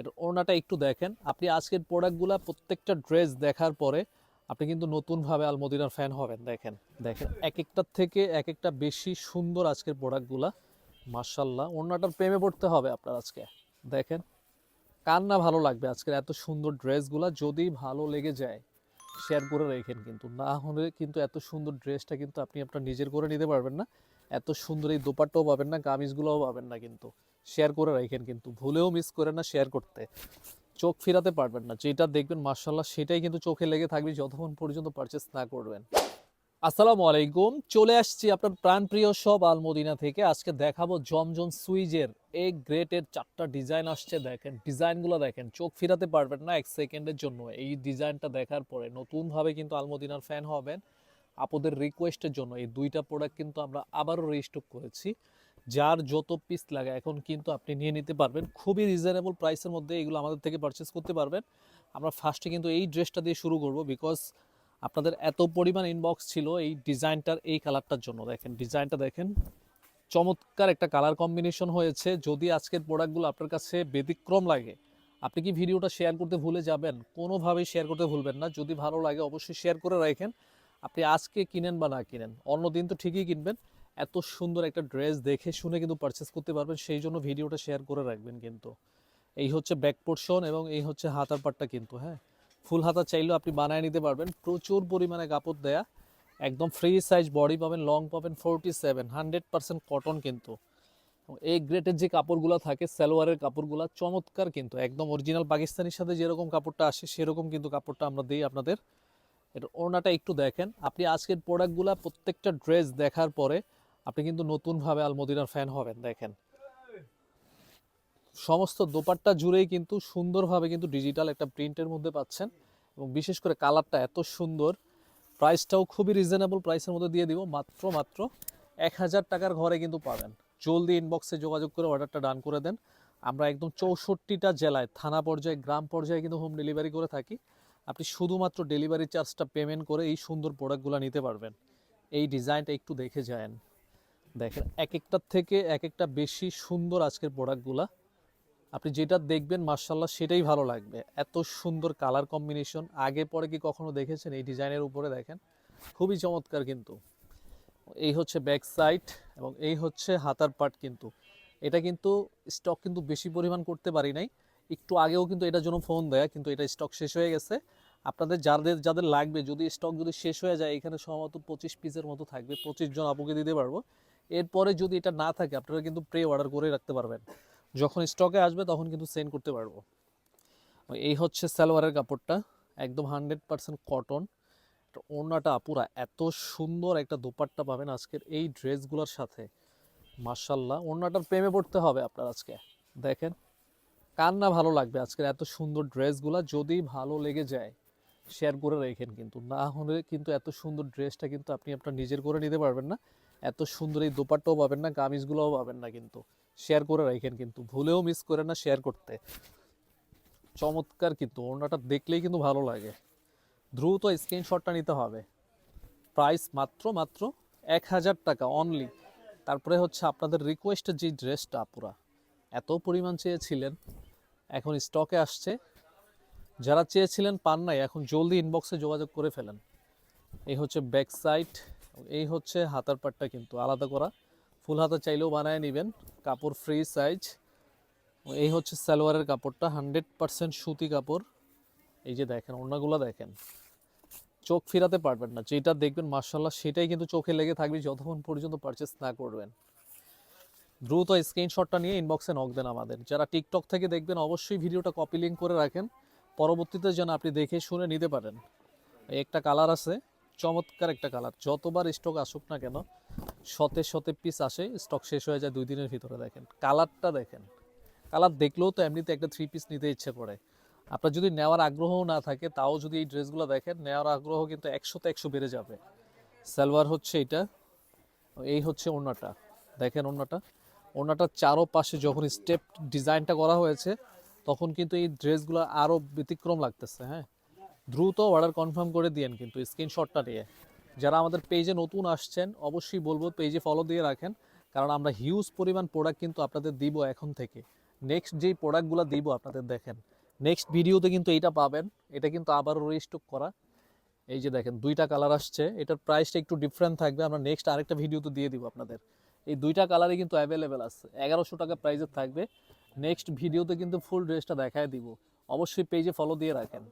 এটা ওড়নাটা একটু দেখেন। আপনি আজকের প্রোডাক্টগুলা প্রত্যেকটা ড্রেস দেখার পরে আপনি কিন্তু নতুনভাবে আলমদিনার ফ্যান হবেন। দেখেন দেখেন এক একটার থেকে এক একটা বেশি সুন্দর আজকের প্রোডাক্টগুলা। মাশাল্লাহ, ওড়নাটার প্রেমে পড়তে হবে আপনার আজকে। দেখেন কার না ভালো লাগবে আজকের এত সুন্দর ড্রেসগুলা। যদি ভালো লেগে যায় শেয়ার করে রেখেন, কিন্তু না হলে কিন্তু এত সুন্দর ড্রেসটা কিন্তু আপনি আপনার নিজের করে নিতে পারবেন না। এত সুন্দর এই দোপাট্টাও পাবেন না, কামিজগুলোও পাবেন না। কিন্তু শেয়ার করে রাখেন, কিন্তু ভুলেও মিস করে না শেয়ার করতে। চোখ ফিরাতে পারবেন না, যেটা দেখবেন মাশাল্লাহ সেটাই কিন্তু চোখে লেগে থাকবে যতক্ষণ পর্যন্ত পারচেস না করবেন। আসসালামু আলাইকুম, চলে আসছি আপনার প্রাণপ্রিয় সব আলমদিনা থেকে। আজকে দেখাবো জমজম সুইজের এ গ্রেটের 4টা ডিজাইন আসছে। দেখেন ডিজাইনগুলো দেখেন, চোখ ফিরাতে পারবেন না এক সেকেন্ডের জন্য। এই ডিজাইনটা দেখার পরে নতুনভাবে কিন্তু আলমদিনার ফ্যান হবেন। আপনাদের রিকোয়েস্টের জন্য এই 2টা প্রোডাক্ট কিন্তু আমরা আবারও রিস্টক করেছি। যার যত পিস লাগে এখন কিন্তু আপনি নিয়ে নিতে পারবেন খুবই রিজনেবল প্রাইসের মধ্যে। এগুলো আমাদের থেকে পারচেস করতে পারবেন। আমরা ফার্স্টে কিন্তু এই ড্রেসটা দিয়ে শুরু করব, বিকজ আপনাদের এত পরিমাণ ইনবক্স ছিল এই ডিজাইনটার, এই কালারটার জন্য। দেখেন ডিজাইনটা দেখেন, চমৎকার একটা কালার কম্বিনেশন হয়েছে। যদি আজকের প্রোডাক্টগুলো আপনার কাছে ব্যতিক্রম লাগে, আপনি কি ভিডিওটা শেয়ার করতে ভুলে যাবেন? কোনোভাবেই শেয়ার করতে ভুলবেন না। যদি ভালো লাগে অবশ্যই শেয়ার করে রাখেন। আপনি আজকে কিনেন বা না কিনেন, অন্য দিন তো ঠিকই কিনবেন। এত সুন্দর একটা ড্রেস দেখে শুনে কিন্তু পারচেস করতে পারবেন, সেই জন্য ভিডিওটা শেয়ার করে রাখবেন। কিন্তু এই হচ্ছে ব্যাক পোর্শন এবং এই হচ্ছে হাতার পাটটা কিন্তু। হ্যাঁ, ফুল হাতা চাইলেও আপনি বানায় নিতে পারবেন। প্রচুর পরিমাণে কাপড় দেয়া, একদম ফ্রি সাইজ বডি পাবেন, লং পাবেন 47, 100% কটন কিন্তু। এই গ্রেটের যে কাপড়গুলো থাকে সালোয়ারের কাপড়গুলো চমৎকার কিন্তু, একদম অরিজিনাল পাকিস্তানির সাথে যেরকম কাপড়টা আসে সেরকম কিন্তু কাপড়টা আমরা দিই আপনাদের। এটা ওড়নাটা একটু দেখেন। আপনি আজকের প্রোডাক্টগুলো প্রত্যেকটা ড্রেস দেখার পরে আপনি কিন্তু নতুনভাবে আলমদিনার ফ্যান হবেন। দেখেন সমস্ত দোপাট্টা জুড়েই কিন্তু সুন্দরভাবে কিন্তু ডিজিটাল একটা প্রিন্টের মধ্যে পাচ্ছেন, এবং বিশেষ করে কালারটা এত সুন্দর। প্রাইসটাও খুবই রিজনেবল প্রাইসের মধ্যে দিয়ে দিব, মাত্র মাত্র 1000 টাকার ঘরে কিন্তু পাবেন। জলদি ইনবক্সে যোগাযোগ করে অর্ডারটা ডান করে দেন। আমরা একদম 64টা জেলায়, থানা পর্যায়ে, গ্রাম পর্যায়ে কিন্তু হোম ডেলিভারি করে থাকি। আপনি শুধুমাত্র ডেলিভারি চার্জটা পেমেন্ট করে এই সুন্দর প্রোডাক্টগুলো নিতে পারবেন। এই ডিজাইনটা একটু দেখে যান। দেখেন এক একটার থেকে এক একটা বেশি সুন্দর আজকের প্রোডাক্টগুলা। আপনি যেটা দেখবেন মার্শাল্লাহ সেটাই ভালো লাগবে। এত সুন্দর কালার কম্বিনেশন আগে পরে কি কখনো দেখেছেন এই ডিজাইনের উপরে? দেখেন খুবই চমৎকার কিন্তু। এই হচ্ছে ব্যাক সাইড এবং এই হচ্ছে হাতার পার্ট কিন্তু। এটা কিন্তু স্টক কিন্তু বেশি পরিমাণ করতে পারি নাই, একটু আগেও কিন্তু এটার জন্য ফোন দেয়া, কিন্তু এটা স্টক শেষ হয়ে গেছে। আপনাদের যাদের যাদের লাগবে, যদি স্টক যদি শেষ হয়ে যায়, এখানে সম্ভবত 25 পিসের মতো থাকবে, 25 জন আপুকে দিতে পারবো। এরপরে যদি এটা না থাকে আপনারা কিন্তু প্রে অর্ডার করে রাখতে পারবেন, যখন স্টকে আসবে তখন কিন্তু সেন্ড করতে পারবো। এই হচ্ছে সালোয়ারের কাপড়টা, একদম 100% কটন। ওড়নাটা পুরা এত সুন্দর একটা দোপাট্টা পাবেন আজকের এই ড্রেসগুলোর সাথে। মাশাল্লাহ, ওড়নাটার প্রেমে পড়তে হবে আপনার আজকে। দেখেন কার না ভালো লাগবে আজকের এত সুন্দর ড্রেসগুলা। যদি ভালো লেগে যায় শেয়ার করে রেখেন, কিন্তু না হলে কিন্তু এত সুন্দর ড্রেসটা কিন্তু আপনি আপনার নিজের করে নিতে পারবেন না। এত সুন্দর এই দোপাট্টাও পাবেন না, কামিজগুলোও পাবেন না। কিন্তু শেয়ার করে রাখেন, কিন্তু ভুলেও মিস করে না শেয়ার করতে। চমৎকার কিন্তু, ওড়নাটা দেখলেই কিন্তু ভালো লাগে। দ্রুত স্ক্রিনশটটা নিতে হবে। প্রাইস মাত্র মাত্র 1000 টাকা অনলি। তারপরে হচ্ছে আপনাদের রিকোয়েস্টের যে ড্রেসটা পুরা এত পরিমাণ চেয়েছিলেন, এখন স্টকে আসছে। যারা চেয়েছিলেন পান নাই, এখন জলদি ইনবক্সে যোগাযোগ করে ফেলেন। এই হচ্ছে ব্যাক সাইড, এই হচ্ছে হাতার পাটটা কিন্তু আলাদা করা। ফুল হাতা চাইলেও বানায় নেবেন, কাপড় ফ্রি সাইজ। এই হচ্ছে সালোয়ারের কাপড়টা, 100% সুতি কাপড়। এই যে দেখেন ওড়নাগুলো দেখেন, চোখ ফিরাতে পারবেন না। যেটা দেখবেন মার্শাল্লাহ সেটাই কিন্তু চোখে লেগে থাকবে যতক্ষণ পর্যন্ত পারচেস না করবেন। দ্রুত স্ক্রিনশটটা নিয়ে ইনবক্সে নক দেন আমাদের। যারা টিকটক থেকে দেখবেন অবশ্যই ভিডিওটা কপি লিঙ্ক করে রাখেন, পরবর্তীতে যেন আপনি দেখে শুনে নিতে পারেন। এই একটা কালার আছে, চমৎকার একটা কালার। যতবার স্টক আসুক না কেন, শতে শতে পিস আসে, স্টক শেষ হয়ে যায় 2 দিনের ভিতরে। দেখেন কালারটা দেখেন, কালার দেখলেও তো এমনিতে একটা 3 পিস নিতে ইচ্ছে করে। আপনার যদি নেওয়ার আগ্রহও না থাকে, তাও যদি এই ড্রেসগুলো দেখেন, নেওয়ার আগ্রহ কিন্তু 100তে 100 বেড়ে যাবে। সালোয়ার হচ্ছে এটা, এই হচ্ছে ওড়নাটা। দেখেন ওড়নাটা, ওড়নাটার চারোপাশে যখন স্টেপ ডিজাইনটা করা হয়েছে, তখন কিন্তু এই ড্রেসগুলো আরও ব্যতিক্রম লাগতেছে। হ্যাঁ, দ্রুত অর্ডার কনফার্ম করে দিয়েন কিন্তু স্ক্রিনশটটা নিয়ে। যারা আমাদের পেজে নতুন আসছেন অবশ্যই বলবো পেজে ফলো দিয়ে রাখেন, কারণ আমরা হিউজ পরিমাণ প্রোডাক্ট কিন্তু আপনাদের দিব এখন থেকে। নেক্সট যেই প্রোডাক্টগুলো দিব আপনাদের দেখেন, নেক্সট ভিডিওতে কিন্তু এইটা পাবেন, এটা কিন্তু আবারও রিস্টক করা। এই যে দেখেন দুইটা কালার আসছে, এটার প্রাইসটা একটু ডিফারেন্ট থাকবে, আমরা নেক্সট আরেকটা ভিডিওতে দিয়ে দিব আপনাদের। এই দুইটা কালারই কিন্তু অ্যাভেলেবেল আছে, 1100 টাকা প্রাইসের থাকবে। নেক্সট ভিডিওতে কিন্তু ফুল ড্রেসটা দেখায় দিব, অবশ্যই পেজে ফলো দিয়ে রাখেন।